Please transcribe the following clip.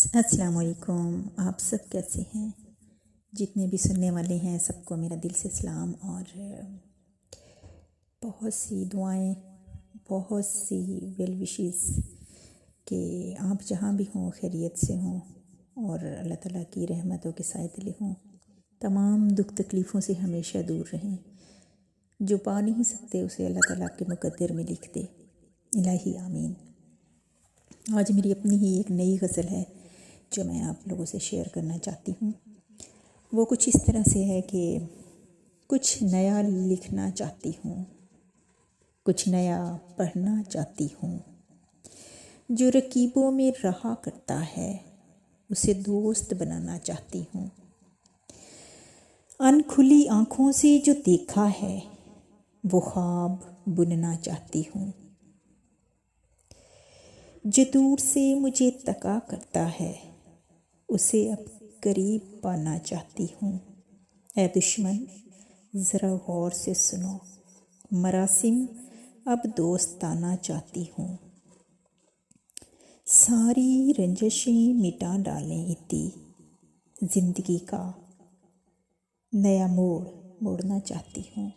अस्सलाम वालेकुम। आप सब कैसे हैं? जितने भी सुनने वाले हैं सबको मेरा दिल से सलाम और बहुत सी दुआएं, बहुत सी वेल विशेस कि आप जहाँ भी हों खैरियत से हों और अल्लाह ताला की रहमतों के साए तले हों। तमाम दुख तकलीफ़ों से हमेशा दूर रहें। जो पा नहीं सकते उसे अल्लाह ताला आपके मुकद्दर में लिख दे। इलाही आमीन। आज मेरी अपनी ही एक नई गज़ल है जो मैं आप लोगों से शेयर करना चाहती हूँ। वो कुछ इस तरह से है कि कुछ नया लिखना चाहती हूँ, कुछ नया पढ़ना चाहती हूँ। जो रकीबों में रहा करता है उसे दोस्त बनाना चाहती हूँ। अनखुली आँखों से जो देखा है वो ख्वाब बुनना चाहती हूँ। जो दूर से मुझे तका करता है उसे अब करीब पाना चाहती हूँ। ऐ दुश्मन ज़रा गौर से सुनो, मरासिम अब दोस्ताना चाहती हूँ। सारी रंजशें मिटा डालें इति ज़िंदगी का नया मोड़ मोड़ना चाहती हूँ।